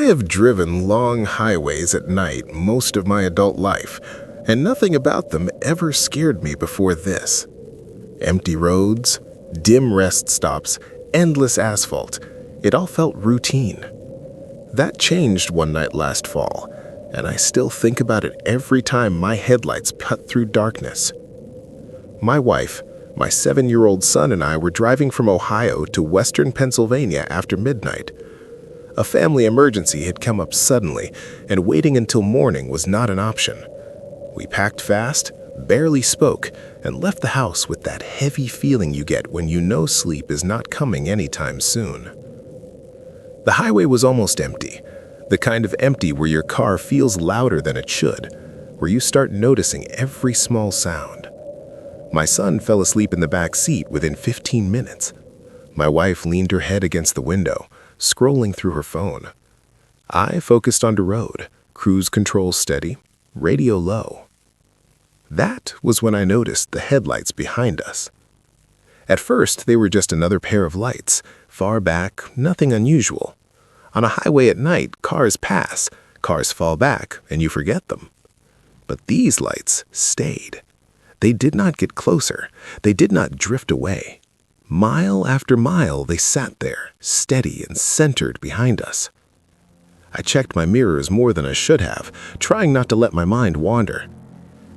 have driven long highways at night most of my adult life, and nothing about them ever scared me before this. Empty roads, dim rest stops, endless asphalt. It all felt routine. That changed one night last fall, and I still think about it every time my headlights cut through darkness. My wife, my 7-year-old son, and I were driving from Ohio to western Pennsylvania after midnight. A family emergency had come up suddenly, and waiting until morning was not an option. We packed fast, barely spoke, and left the house with that heavy feeling you get when you know sleep is not coming anytime soon. The highway was almost empty, the kind of empty where your car feels louder than it should, where you start noticing every small sound. My son fell asleep in the back seat within 15 minutes. My wife leaned her head against the window, scrolling through her phone. I focused on the road, cruise control steady, radio low. That was when I noticed the headlights behind us. At first, they were just another pair of lights, far back, nothing unusual. On a highway at night, cars pass, cars fall back, and you forget them. But these lights stayed. They did not get closer. They did not drift away. Mile after mile, they sat there, steady and centered behind us. I checked my mirrors more than I should have, trying not to let my mind wander.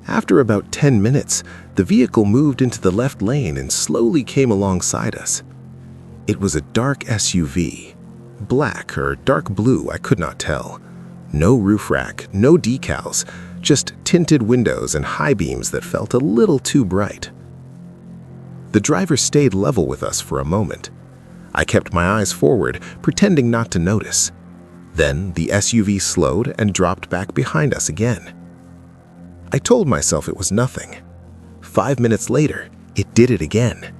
After about 10 minutes, the vehicle moved into the left lane and slowly came alongside us. It was a dark SUV. Black or dark blue, I could not tell. No roof rack, no decals, just tinted windows and high beams that felt a little too bright. The driver stayed level with us for a moment. I kept my eyes forward, pretending not to notice. Then the SUV slowed and dropped back behind us again. I told myself it was nothing. 5 minutes later, it did it again.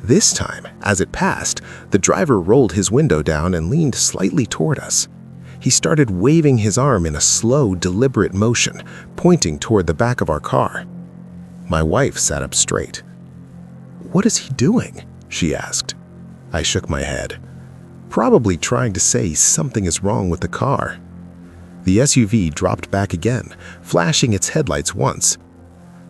This time, as it passed, the driver rolled his window down and leaned slightly toward us. He started waving his arm in a slow, deliberate motion, pointing toward the back of our car. My wife sat up straight. "What is he doing?" she asked. I shook my head, probably trying to say something is wrong with the car. The SUV dropped back again, flashing its headlights once.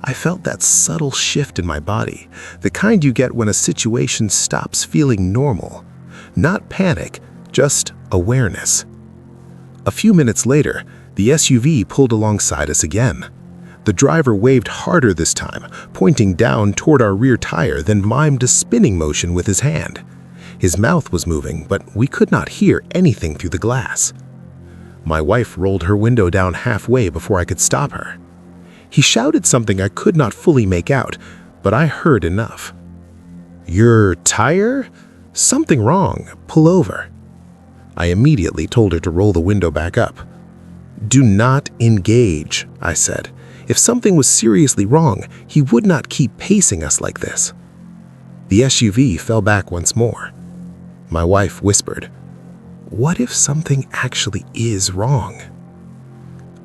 I felt that subtle shift in my body, the kind you get when a situation stops feeling normal. Not panic, just awareness. A few minutes later, the SUV pulled alongside us again. The driver waved harder this time, pointing down toward our rear tire, then mimed a spinning motion with his hand. His mouth was moving, but we could not hear anything through the glass. My wife rolled her window down halfway before I could stop her. He shouted something I could not fully make out, but I heard enough. "Your tire? Something wrong. Pull over." I immediately told her to roll the window back up. "Do not engage," I said. If something was seriously wrong, he would not keep pacing us like this. The SUV fell back once more. My wife whispered, "What if something actually is wrong?"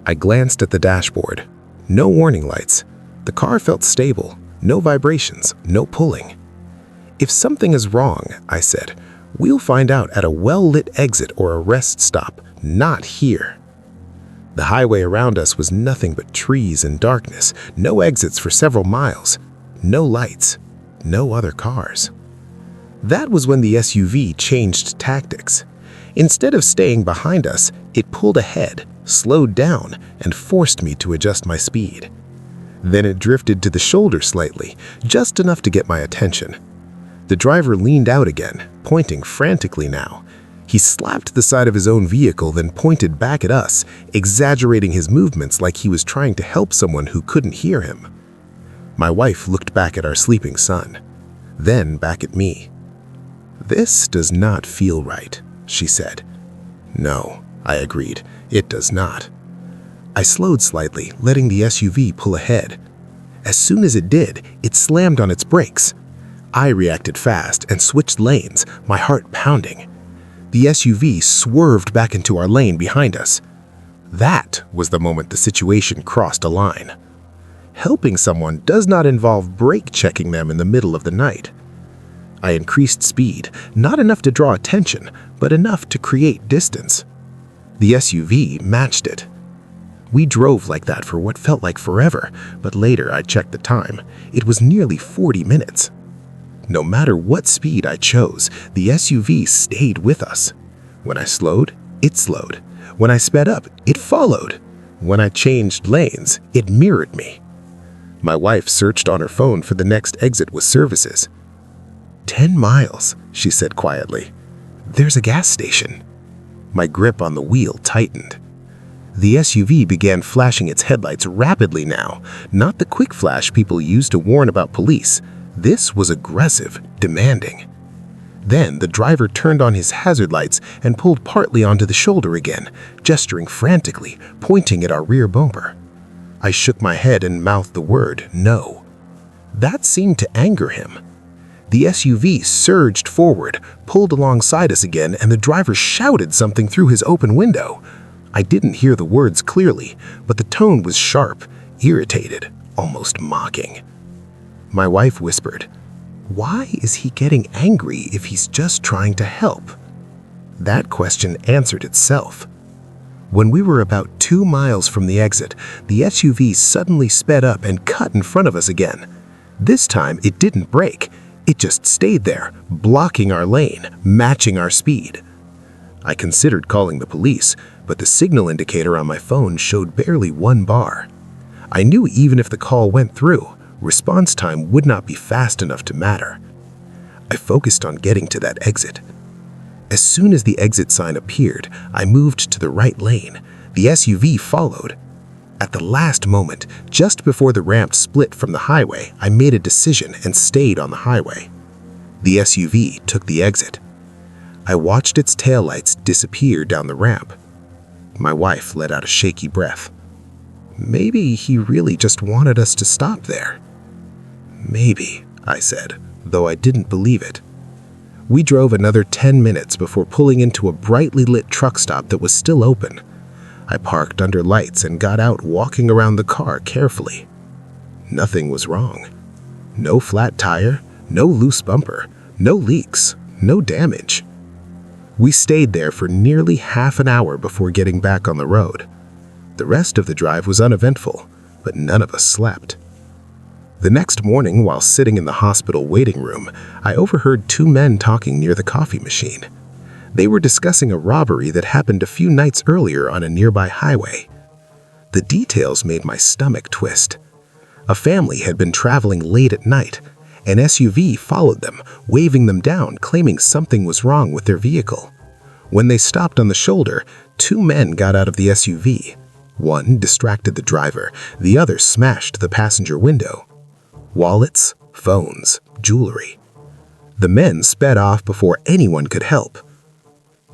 I glanced at the dashboard. No warning lights. The car felt stable. No vibrations, no pulling. "If something is wrong," I said, "we'll find out at a well-lit exit or a rest stop, not here." The highway around us was nothing but trees and darkness, no exits for several miles, no lights, no other cars. That was when the SUV changed tactics. Instead of staying behind us, it pulled ahead, slowed down, and forced me to adjust my speed. Then it drifted to the shoulder slightly, just enough to get my attention. The driver leaned out again, pointing frantically now. He slapped the side of his own vehicle, then pointed back at us, exaggerating his movements like he was trying to help someone who couldn't hear him. My wife looked back at our sleeping son, then back at me. "This does not feel right," she said. "No," I agreed, "it does not." I slowed slightly, letting the SUV pull ahead. As soon as it did, it slammed on its brakes. I reacted fast and switched lanes, my heart pounding. The SUV swerved back into our lane behind us. That was the moment the situation crossed a line. Helping someone does not involve brake checking them in the middle of the night. I increased speed, not enough to draw attention, but enough to create distance. The SUV matched it. We drove like that for what felt like forever, but later I checked the time. It was nearly 40 minutes. No matter what speed I chose, the SUV stayed with us. When I slowed, it slowed. When I sped up, it followed. When I changed lanes, it mirrored me. My wife searched on her phone for the next exit with services. 10 miles, she said quietly. There's a gas station. My grip on the wheel tightened. The SUV began flashing its headlights rapidly now, not the quick flash people use to warn about police. This was aggressive, demanding. Then the driver turned on his hazard lights and pulled partly onto the shoulder again, gesturing frantically, pointing at our rear bumper. I shook my head and mouthed the word, no. That seemed to anger him. The SUV surged forward, pulled alongside us again, and the driver shouted something through his open window. I didn't hear the words clearly, but the tone was sharp, irritated, almost mocking. My wife whispered, "Why is he getting angry if he's just trying to help?" That question answered itself. When we were about 2 miles from the exit, the SUV suddenly sped up and cut in front of us again. This time, it didn't brake. It just stayed there, blocking our lane, matching our speed. I considered calling the police, but the signal indicator on my phone showed barely 1 bar. I knew even if the call went through, response time would not be fast enough to matter. I focused on getting to that exit. As soon as the exit sign appeared, I moved to the right lane. The SUV followed. At the last moment, just before the ramp split from the highway, I made a decision and stayed on the highway. The SUV took the exit. I watched its taillights disappear down the ramp. My wife let out a shaky breath. Maybe he really just wanted us to stop there. Maybe, I said, though I didn't believe it. We drove another 10 minutes before pulling into a brightly lit truck stop that was still open. I parked under lights and got out, walking around the car carefully. Nothing was wrong. No flat tire, no loose bumper, no leaks, no damage. We stayed there for nearly half an hour before getting back on the road. The rest of the drive was uneventful, but none of us slept. The next morning, while sitting in the hospital waiting room, I overheard 2 men talking near the coffee machine. They were discussing a robbery that happened a few nights earlier on a nearby highway. The details made my stomach twist. A family had been traveling late at night. An SUV followed them, waving them down, claiming something was wrong with their vehicle. When they stopped on the shoulder, 2 men got out of the SUV. One distracted the driver, the other smashed the passenger window. Wallets, phones, jewelry. The men sped off before anyone could help.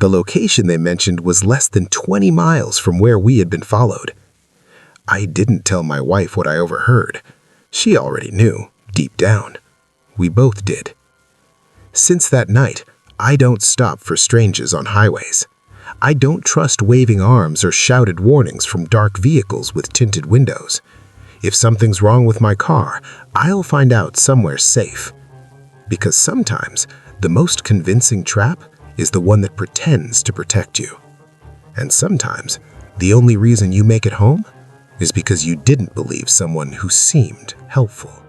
The location they mentioned was less than 20 miles from where we had been followed. I didn't tell my wife what I overheard. She already knew, deep down. We both did. Since that night, I don't stop for strangers on highways. I don't trust waving arms or shouted warnings from dark vehicles with tinted windows. If something's wrong with my car, I'll find out somewhere safe. Because sometimes, the most convincing trap is the one that pretends to protect you. And sometimes, the only reason you make it home is because you didn't believe someone who seemed helpful.